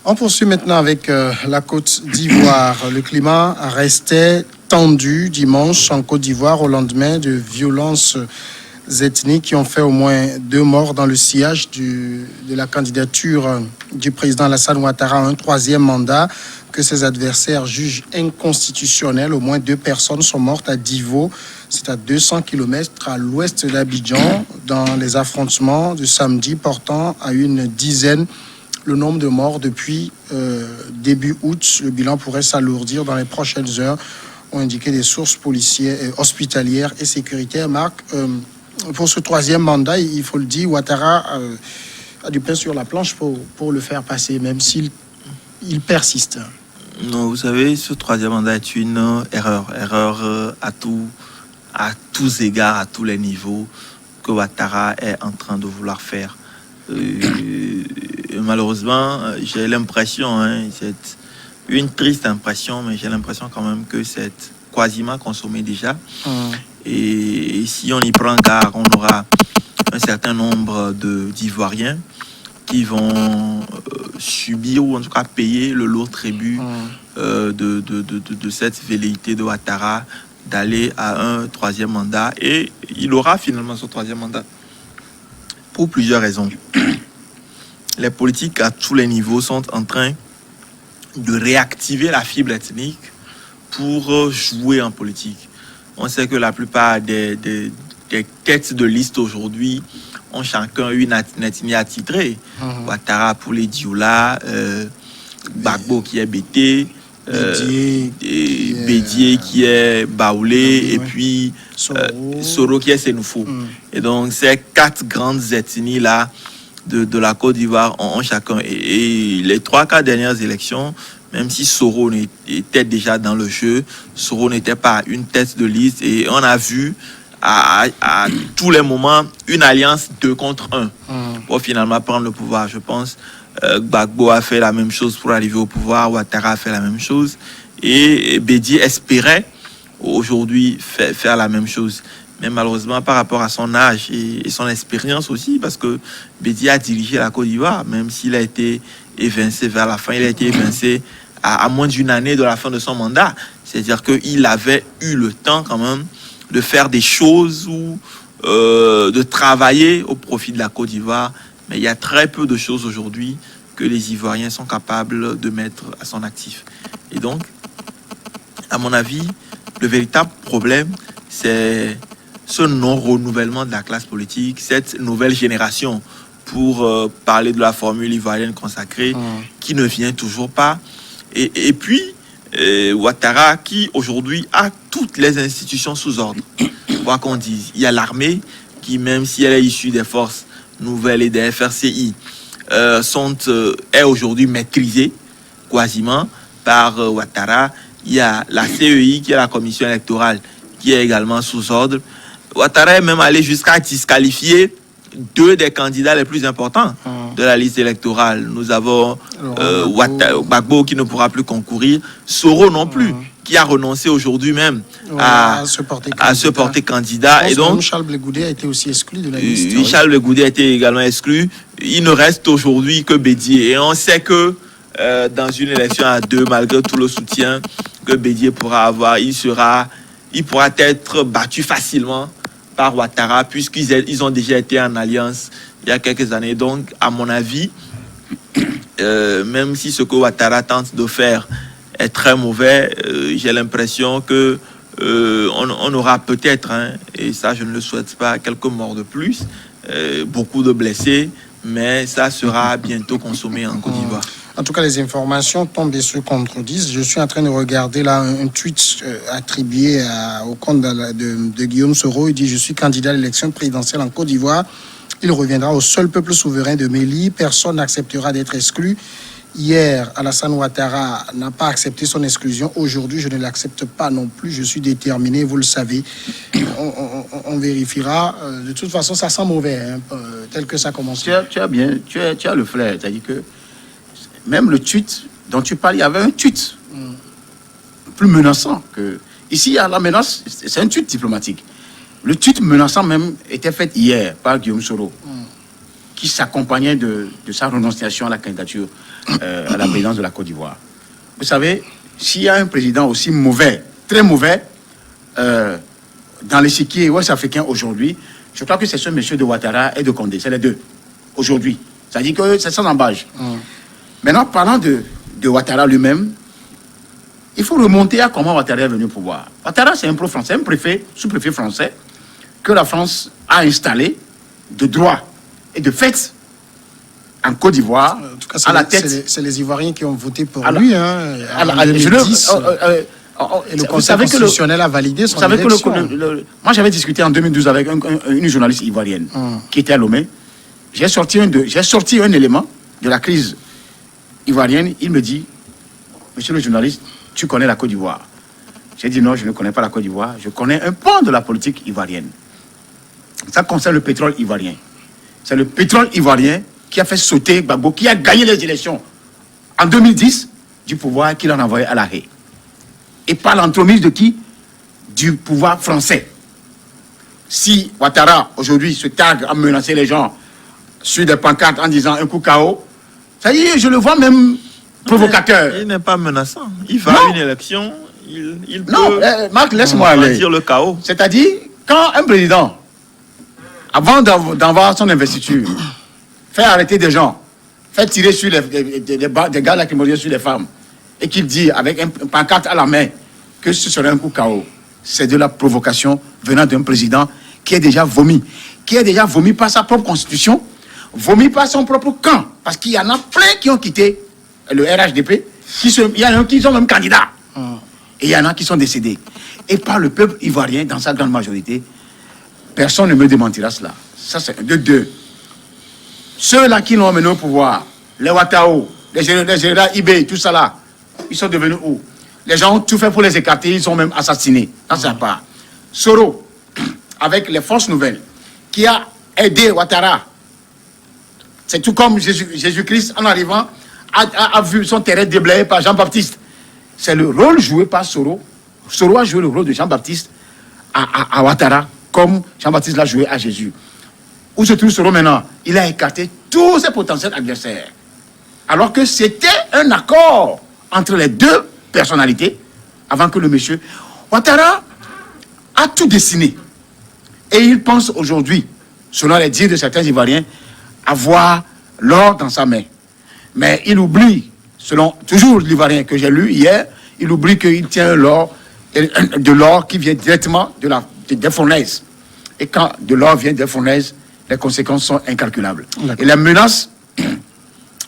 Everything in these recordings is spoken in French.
On poursuit maintenant avec la Côte d'Ivoire. Le climat restait tendu dimanche en Côte d'Ivoire au lendemain de violences ethniques qui ont fait au moins 2 morts dans le sillage de la candidature du président Alassane Ouattara à un 3e mandat que ses adversaires jugent inconstitutionnel. Au moins 2 personnes sont mortes à Divo, c'est à 200 km à l'ouest d'Abidjan, dans les affrontements de samedi portant à une dizaine le nombre de morts depuis début août. Le bilan pourrait s'alourdir dans les prochaines heures, ont indiqué des sources policières, hospitalières et sécuritaires. Marc, pour ce 3e mandat, il faut le dire, Ouattara a du pain sur la planche pour le faire passer, même s'il persiste. Non, vous savez, ce 3e mandat est une erreur à tous égards, à tous les niveaux, que Ouattara est en train de vouloir faire. Malheureusement, j'ai l'impression, c'est une triste impression, mais j'ai l'impression quand même que c'est quasiment consommé déjà. Et si on y prend garde, on aura un certain nombre d'Ivoiriens qui vont subir ou en tout cas payer le lourd tribut de cette velléité de Ouattara d'aller à un 3e mandat. Et il aura finalement ce 3e mandat pour plusieurs raisons. Les politiques à tous les niveaux sont en train de réactiver la fibre ethnique pour jouer en politique. On sait que la plupart des têtes de liste aujourd'hui ont chacun une ethnie attitrée. Ouattara pour les Dioula, Gbagbo qui est Bété, Bédié qui est Baoulé, et puis Soro qui est Sénoufo. Et donc ces 4 grandes ethnies-là de la Côte d'Ivoire ont chacun. Et les 3-4 dernières élections, même si Soro était déjà dans le jeu, Soro n'était pas une tête de liste. Et on a vu à tous les moments une alliance 2 contre 1 pour finalement prendre le pouvoir. Je pense Gbagbo a fait la même chose pour arriver au pouvoir, Ouattara a fait la même chose. Et Bédié espérait aujourd'hui faire la même chose. Mais malheureusement, par rapport à son âge et son expérience aussi, parce que Bédié a dirigé la Côte d'Ivoire, même s'il a été évincé vers la fin, il a été évincé à moins d'une année de la fin de son mandat. C'est-à-dire qu'il avait eu le temps quand même de faire des choses ou de travailler au profit de la Côte d'Ivoire. Mais il y a très peu de choses aujourd'hui que les Ivoiriens sont capables de mettre à son actif. Et donc, à mon avis, le véritable problème, c'est ce non-renouvellement de la classe politique, cette nouvelle génération, pour parler de la formule ivoirienne consacrée, qui ne vient toujours pas. Et puis, Ouattara, qui aujourd'hui a toutes les institutions sous ordre. Quoi qu'on dise, il y a l'armée, qui même si elle est issue des forces nouvelles et des FRCI, est aujourd'hui maîtrisée quasiment par Ouattara. Il y a la CEI, qui est la commission électorale, qui est également sous ordre. Ouattara est même allé jusqu'à disqualifier 2 des candidats les plus importants de la liste électorale. Nous avons Gbagbo qui ne pourra plus concourir, Soro non plus, qui a renoncé aujourd'hui même à se porter candidat. Et donc, Charles Blé Goudé a été aussi exclu de la liste. Oui, Charles Blé Goudé a été également exclu. Il ne reste aujourd'hui que Bédié. Et on sait que dans une élection à 2, malgré tout le soutien que Bédié pourra avoir, il pourra être battu facilement par Ouattara, puisqu'ils ont déjà été en alliance il y a quelques années. Donc, à mon avis, même si ce que Ouattara tente de faire est très mauvais, j'ai l'impression que on aura peut-être, et ça je ne le souhaite pas, quelques morts de plus, beaucoup de blessés, mais ça sera bientôt consommé en Côte d'Ivoire. En tout cas, les informations tombent et se contredisent. Je suis en train de regarder là un tweet attribué au compte de Guillaume Soro. Il dit « Je suis candidat à l'élection présidentielle en Côte d'Ivoire. Il reviendra au seul peuple souverain de Méli. Personne n'acceptera d'être exclu. Hier, Alassane Ouattara n'a pas accepté son exclusion. Aujourd'hui, je ne l'accepte pas non plus. Je suis déterminé, vous le savez. » On vérifiera. De toute façon, ça sent mauvais, tel que ça commence. Tu as le flair. C'est-à-dire que même le tweet dont tu parles, il y avait un tweet plus menaçant que... Ici, il y a la menace, c'est un tweet diplomatique. Le tweet menaçant même était fait hier par Guillaume Soro, qui s'accompagnait de sa renonciation à la candidature à la présidence de la Côte d'Ivoire. Vous savez, s'il y a un président aussi mauvais, très mauvais, dans l'échiquier ouest-africain aujourd'hui, je crois que c'est ce monsieur de Ouattara et de Condé, c'est les deux, aujourd'hui. C'est-à-dire que c'est sans embâche. Maintenant, parlant de Ouattara lui-même, il faut remonter à comment Ouattara est venu au pouvoir. Ouattara, c'est un pro-français, un préfet, sous-préfet français, que la France a installé de droit et de fait en Côte d'Ivoire, En tout cas, à la tête. c'est les Ivoiriens qui ont voté pour À la- lui. Hein, en 2010, et le Conseil constitutionnel a validé son élection. Moi, j'avais discuté en 2012 avec une journaliste ivoirienne qui était à Lomé. J'ai sorti un élément de la crise ivoirienne. Il me dit, monsieur le journaliste, tu connais la Côte d'Ivoire? J'ai dit non, je ne connais pas la Côte d'Ivoire. Je connais un pan de la politique ivoirienne. Ça concerne le pétrole ivoirien. C'est le pétrole ivoirien qui a fait sauter Gbagbo, qui a gagné les élections en 2010 du pouvoir qu'il en a envoyé à la haie. Et par l'entremise de qui? Du pouvoir français. Si Ouattara, aujourd'hui, se targue à menacer les gens sur des pancartes en disant un coup KO, ça y est, je le vois même provocateur. Il n'est pas menaçant. Il va à une élection, il peut Non, Marc, laisse-moi aller. dire le chaos. C'est-à-dire, quand un président, avant d'avoir son investiture, fait arrêter des gens, fait tirer sur des gars lacrymogènes sur les femmes, et qu'il dit avec un pancarte à la main que ce serait un coup KO, c'est de la provocation venant d'un président qui est déjà vomi par sa propre constitution, vomi par son propre camp, parce qu'il y en a plein qui ont quitté le RHDP, il y en a qui sont même candidats, et il y en a qui sont décédés. Et par le peuple ivoirien, dans sa grande majorité, personne ne me démentira cela. Ça, c'est de deux. Ceux-là qui l'ont mené au pouvoir, les Ouattao, les généraux Ibé, tout ça là, ils sont devenus où? Les gens ont tout fait pour les écarter, ils sont même assassinés. Ça, c'est pas. Soro, avec les forces nouvelles, qui a aidé Ouattara. C'est tout comme Jésus-Christ, en arrivant, a vu son terrain déblayé par Jean-Baptiste. C'est le rôle joué par Soro. Soro a joué le rôle de Jean-Baptiste à Ouattara, comme Jean-Baptiste l'a joué à Jésus. Où se trouve Soro maintenant? Il a écarté tous ses potentiels adversaires. Alors que c'était un accord entre les deux personnalités avant que le monsieur... Ouattara a tout dessiné. Et il pense aujourd'hui, selon les dires de certains Ivoiriens, avoir l'or dans sa main. Mais il oublie, selon toujours l'Ivoirien que j'ai lu hier, il oublie qu'il tient de l'or qui vient directement des fournaises. Et quand de l'or vient des fournaises, les conséquences sont incalculables. Et les menaces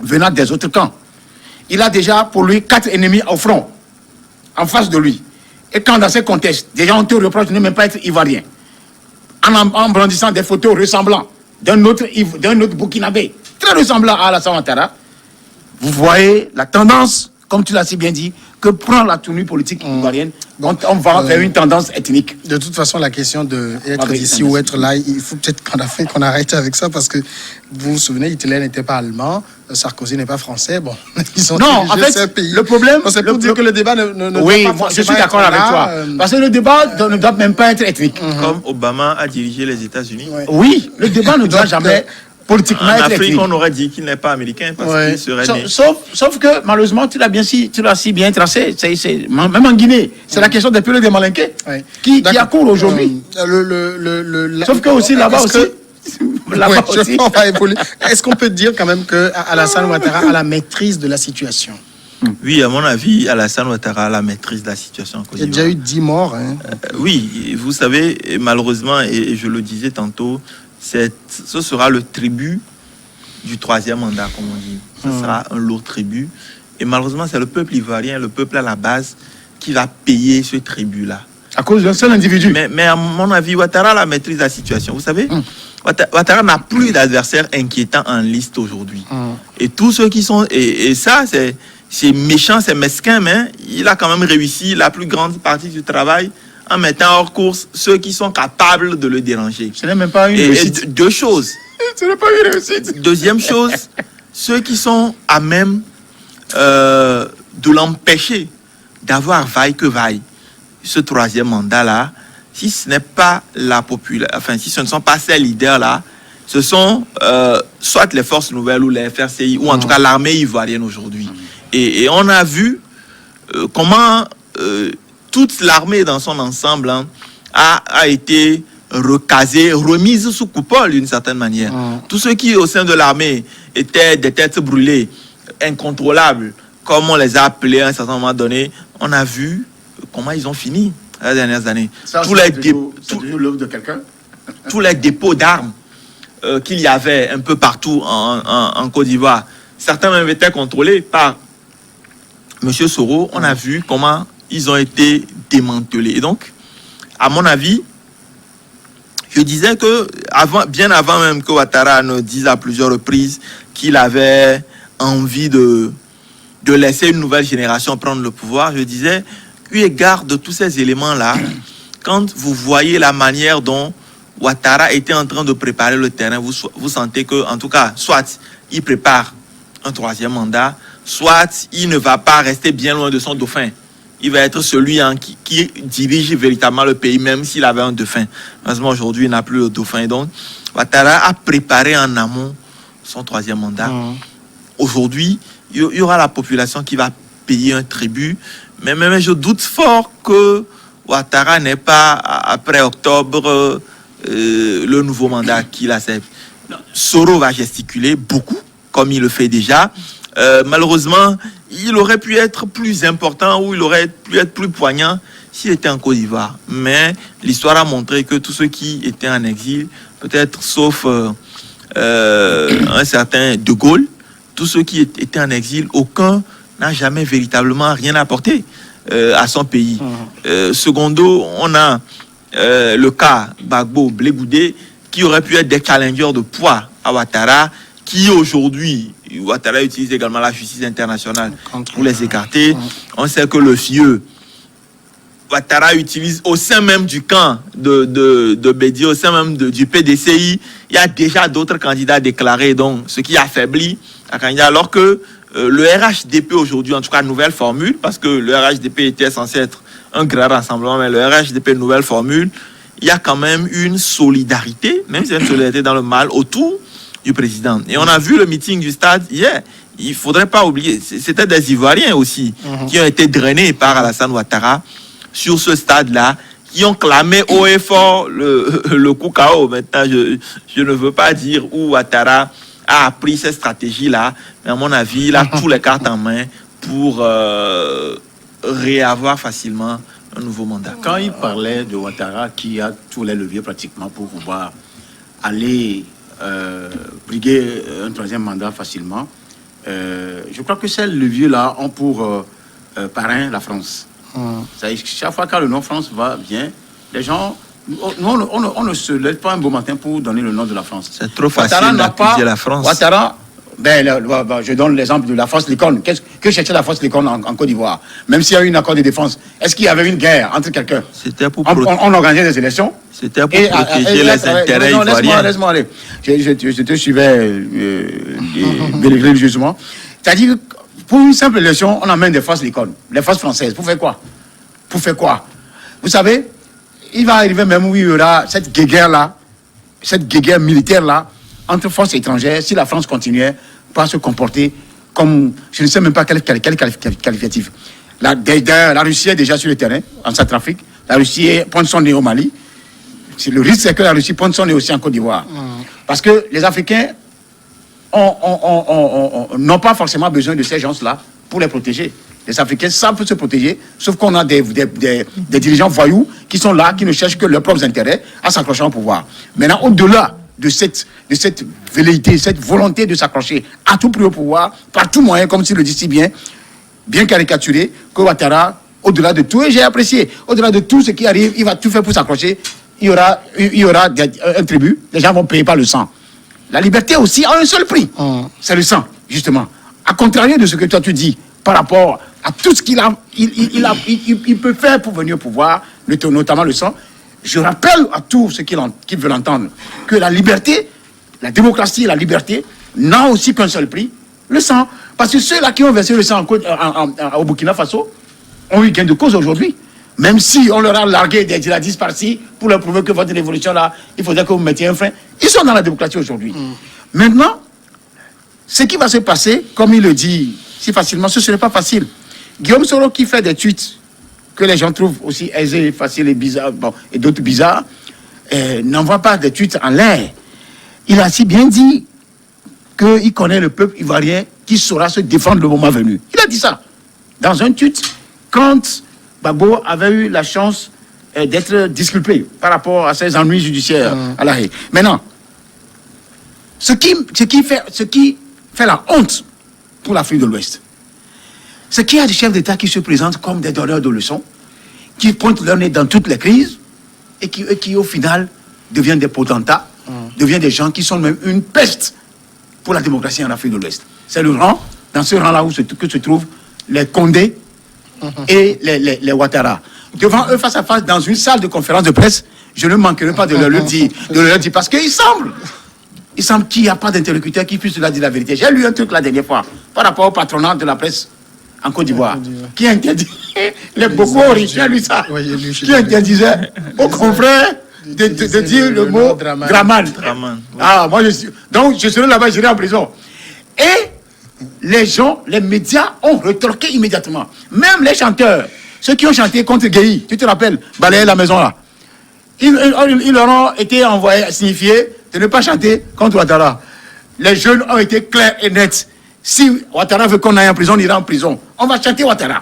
venant des autres camps. Il a déjà pour lui 4 ennemis au front, en face de lui. Et quand dans ces contextes, des gens te reprochent de ne même pas être ivoirien, en brandissant des photos ressemblant d'un autre Burkinabé, très ressemblant à Alassane Ouattara, vous voyez la tendance, comme tu l'as si bien dit, que prend la tenue politique ivoirienne. On va vers une tendance ethnique. De toute façon, la question d'être d'ici ou être là, il faut peut-être qu'on arrête avec ça, parce que vous vous souvenez, Hitler n'était pas allemand, Sarkozy n'est pas français. Bon, ils sont non, en fait, pays. le problème... C'est pour dire que le débat ne oui, doit pas je suis d'accord avec toi. Parce que le débat ne doit même pas être ethnique. Comme Obama a dirigé les États-Unis. Oui, le débat ne doit jamais... politiquement en être Afrique, ethnique. on aurait dit qu'il n'est pas américain parce qu'il serait né. Sauf que, malheureusement, tu l'as si bien tracé. Même en Guinée, c'est la question des purées des Malinqués qui accourt aujourd'hui. Sauf que aussi, là-bas aussi... on va évoluer. Est-ce qu'on peut dire quand même que Alassane Ouattara a la maîtrise de la situation? Oui, à mon avis, Alassane Ouattara a la maîtrise de la situation en Côte d'Ivoire. Il y a déjà eu 10 morts. Hein. Oui, vous savez, malheureusement, et je le disais tantôt, ce sera le tribut du 3e mandat, comme on dit. Ce sera un lourd tribut. Et malheureusement, c'est le peuple ivoirien, le peuple à la base, qui va payer ce tribut-là. À cause d'un seul individu. Mais à mon avis, Ouattara a la maîtrise de la situation. Vous savez, Ouattara n'a plus d'adversaires inquiétants en liste aujourd'hui. Et tous ceux qui sont... Et ça, c'est méchant, c'est mesquin, mais il a quand même réussi la plus grande partie du travail en mettant hors course ceux qui sont capables de le déranger. Ce n'est même pas une réussite. Deux choses. Ce n'est pas une réussite. Deuxième chose, ceux qui sont à même de l'empêcher d'avoir vaille que vaille ce 3e mandat-là, si ce n'est pas la population, enfin, si ce ne sont pas ces leaders-là, ce sont soit les forces nouvelles ou les FRCI, ou en tout cas l'armée ivoirienne aujourd'hui. Et on a vu comment toute l'armée dans son ensemble a été recasée, remise sous coupole d'une certaine manière. Tous ceux qui au sein de l'armée étaient des têtes brûlées, incontrôlables, comme on les a appelés à un certain moment donné, on a vu comment ils ont fini les dernières années. Ça, c'est toujours l'œuvre de quelqu'un. Tous les dépôts d'armes qu'il y avait un peu partout en Côte d'Ivoire, certains même étaient contrôlés par M. Soro. On a vu comment ils ont été démantelés. Et donc, à mon avis, je disais que bien avant même que Ouattara ne dise à plusieurs reprises qu'il avait envie de laisser une nouvelle génération prendre le pouvoir, je disais, eu égard de tous ces éléments-là, quand vous voyez la manière dont Ouattara était en train de préparer le terrain, vous sentez que, en tout cas, soit il prépare un troisième mandat, soit il ne va pas rester bien loin de son dauphin. Il va être celui qui dirige véritablement le pays, même s'il avait un dauphin. Malheureusement, aujourd'hui, il n'a plus le dauphin. Et donc, Ouattara a préparé en amont son troisième mandat. Aujourd'hui, il y aura la population qui va payer un tribut. Mais même je doute fort que Ouattara n'ait pas, après octobre, le nouveau mandat qu'il accepte. Soro va gesticuler beaucoup, comme il le fait déjà. Malheureusement, il aurait pu être plus important ou il aurait pu être plus poignant s'il était en Côte d'Ivoire. Mais l'histoire a montré que tous ceux qui étaient en exil, peut-être sauf un certain De Gaulle, tous ceux qui étaient en exil, aucun n'a jamais véritablement rien apporté à son pays. Secondo, on a le cas Gbagbo, Blé Goudé, qui aurait pu être des challengers de poids à Ouattara, qui aujourd'hui, Ouattara utilise également la justice internationale pour les écarter. On sait que le vieux Ouattara utilise au sein même du camp de Bédié, au sein même du PDCI, il y a déjà d'autres candidats déclarés, donc ce qui affaiblit la candidat, alors que le RHDP aujourd'hui, en tout cas nouvelle formule, parce que le RHDP était censé être un grand rassemblement, mais le RHDP nouvelle formule, il y a quand même une solidarité, même si c'est une solidarité dans le mal, autour du président. Et on a vu le meeting du stade hier. Il ne faudrait pas oublier, c'était des Ivoiriens aussi qui ont été drainés par Alassane Ouattara sur ce stade-là, qui ont clamé haut et fort le coup KO. Maintenant, je ne veux pas dire où Ouattara a appris cette stratégie-là, mais à mon avis, il a tous les cartes en main pour réavoir facilement un nouveau mandat. Quand il parlait de Ouattara, qui a tous les leviers pratiquement pour pouvoir aller briguer un troisième mandat facilement, je crois que ces leviers-là ont pour parrain la France. Chaque fois que le nom France vient, les gens, on ne se lève pas un beau matin pour donner le nom de la France. C'est trop facile d'accuser la France. Ouattara, je donne l'exemple de la France Licorne. Que cherchait la France Licorne en Côte d'Ivoire? Même s'il y a eu un accord de défense, est-ce qu'il y avait une guerre entre quelqu'un? C'était pour on organisait des élections. C'était pour protéger les intérêts ivoiriens. Laisse-moi aller. Je te suivais religieusement. C'est-à-dire, pour une simple élection, on amène des forces Licorne, les forces françaises. Pour faire quoi? Vous savez, il va arriver même où il y aura cette guéguerre-là, cette guéguerre militaire-là, entre forces étrangères, si la France continuait pas à se comporter comme, je ne sais même pas quel qualificatif. La Russie est déjà sur le terrain, en Centrafrique. La Russie pointe son nez au Mali. Le risque, c'est que la Russie pointe son nez aussi en Côte d'Ivoire. Parce que les Africains n'ont pas forcément besoin de ces gens-là pour les protéger. Les Africains savent se protéger, sauf qu'on a des dirigeants voyous qui sont là, qui ne cherchent que leurs propres intérêts à s'accrocher au pouvoir. Maintenant, au-delà de cette velléité, cette volonté de s'accrocher à tout prix au pouvoir, par tout moyen, comme tu le dis si bien caricaturé, que Ouattara, au-delà de tout, et j'ai apprécié, au-delà de tout ce qui arrive, il va tout faire pour s'accrocher, il y aura un tribut, les gens vont payer par le sang. La liberté aussi a un seul prix, c'est le sang, justement. À contrario de ce que toi tu dis, par rapport à tout ce il peut faire pour venir au pouvoir, notamment le sang, je rappelle à tous ceux qui veulent entendre que la liberté, la démocratie et la liberté n'ont aussi qu'un seul prix, le sang. Parce que ceux-là qui ont versé le sang au Burkina Faso ont eu gain de cause aujourd'hui. Même si on leur a largué des djihadistes par-ci pour leur prouver que votre révolution là, il faudrait que vous mettiez un frein. Ils sont dans la démocratie aujourd'hui. Maintenant, ce qui va se passer, comme il le dit si facilement, ce ne serait pas facile. Guillaume Soro qui fait des tweets que les gens trouvent aussi aisés, faciles et bizarres, bon, et d'autres bizarres, n'envoie pas des tweets en l'air. Il a si bien dit qu'il connaît le peuple ivoirien qui saura se défendre le moment venu. Il a dit ça dans un tweet quand Gbagbo avait eu la chance d'être disculpé par rapport à ses ennuis judiciaires à La Haye. Maintenant, ce qui fait la honte pour l'Afrique de l'Ouest, c'est qu'il y a des chefs d'État qui se présentent comme des donneurs de leçons, qui pointent leur nez dans toutes les crises et qui au final deviennent des potentats, deviennent des gens qui sont même une peste pour la démocratie en Afrique de l'Ouest. C'est le rang, dans ce rang-là que se trouvent les Condé et les Ouattara. Devant eux, face à face, dans une salle de conférence de presse, je ne manquerai pas de leur dire, parce qu'il semble qu'il n'y a pas d'interlocuteur qui puisse leur dire la vérité. J'ai lu un truc la dernière fois, par rapport au patronat de la presse en Côte d'Ivoire, qui interdit, les beaucoup j'ai lu ça, qui interdisait aux confrères de dire le mot Draman. Ah, moi donc je serai là-bas, j'irai en prison. Et les gens, les médias ont retorqué immédiatement. Même les chanteurs, ceux qui ont chanté contre Guéhi, tu te rappelles, balayer la maison là, ils leur ont été envoyés, signifiés de ne pas chanter contre Ouattara. Les jeunes ont été clairs et nets. Si Ouattara veut qu'on aille en prison, on ira en prison. On va chanter Ouattara.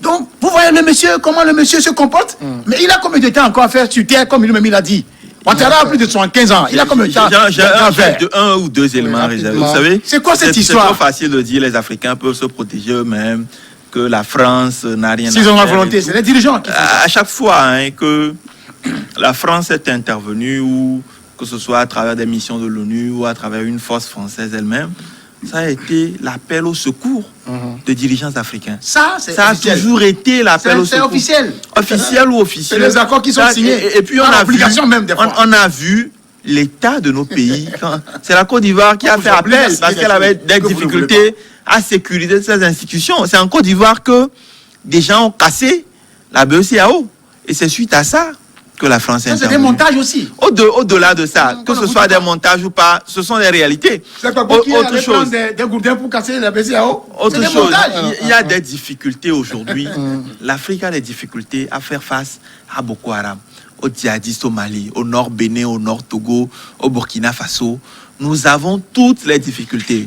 Donc, vous voyez le monsieur, comment le monsieur se comporte. Mais il a combien de temps encore à faire sur terre, comme lui-même il a dit. Ouattara a plus de 75 ans. Il a combien de temps à faire un ou deux éléments réservés. Vous savez, c'est quoi cette histoire? C'est trop facile de dire les Africains peuvent se protéger eux-mêmes, que la France n'a rien à faire. S'ils ont la volonté, c'est les dirigeants qui font ça. À chaque fois que la France est intervenue, ou que ce soit à travers des missions de l'ONU ou à travers une force française elle-même, ça a été l'appel au secours de dirigeants africains. Ça a toujours été l'appel au secours. C'est officiel. Officiel ou officiel. C'est les accords qui sont signés. Et puis on a vu l'état de nos pays. C'est la Côte d'Ivoire qui a fait appel parce qu'elle avait des difficultés à sécuriser ses institutions. C'est en Côte d'Ivoire que des gens ont cassé la BECEAO. Et c'est suite à ça que la France est intervenue. C'est des montages aussi. Au-delà de ça, que ce soit des montages ou pas, ce sont des réalités. C'est pas pour qui allait prendre des gourdins pour casser la BCAO. Autre chose, il y a des difficultés aujourd'hui. L'Afrique a des difficultés à faire face à Boko Haram, aux djihadistes au Mali, au nord Bénin, au nord Togo, au Burkina Faso. Nous avons toutes les difficultés.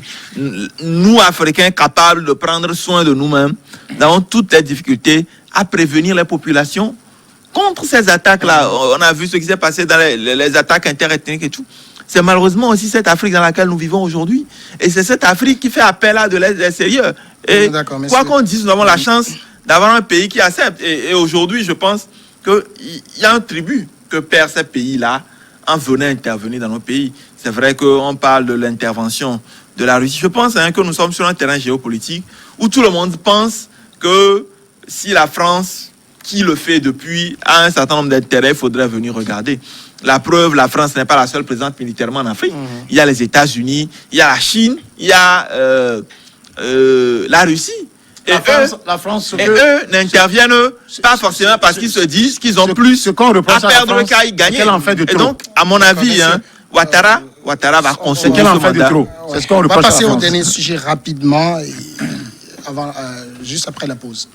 Nous, Africains, capables de prendre soin de nous-mêmes, nous avons toutes les difficultés à prévenir les populations contre ces attaques-là. On a vu ce qui s'est passé dans les attaques interethniques et tout. C'est malheureusement aussi cette Afrique dans laquelle nous vivons aujourd'hui. Et c'est cette Afrique qui fait appel à de l'aide sérieuse. Et quoi qu'on dise, nous avons la chance d'avoir un pays qui accepte. Et aujourd'hui, je pense qu'il y a un tribut que perd ces pays-là en venant intervenir dans nos pays. C'est vrai qu'on parle de l'intervention de la Russie. Je pense que nous sommes sur un terrain géopolitique où tout le monde pense que si la France, qui le fait depuis, a un certain nombre d'intérêts, il faudrait venir regarder. La preuve, la France n'est pas la seule présente militairement en Afrique. Il y a les États-Unis, il y a la Chine, il y a la Russie. Et eux n'interviennent pas forcément parce qu'ils se disent qu'ils ont plus à perdre qu'à y gagner. Et donc, à mon avis, Ouattara va consommer ce mandat. On va passer au dernier sujet rapidement, juste après la pause.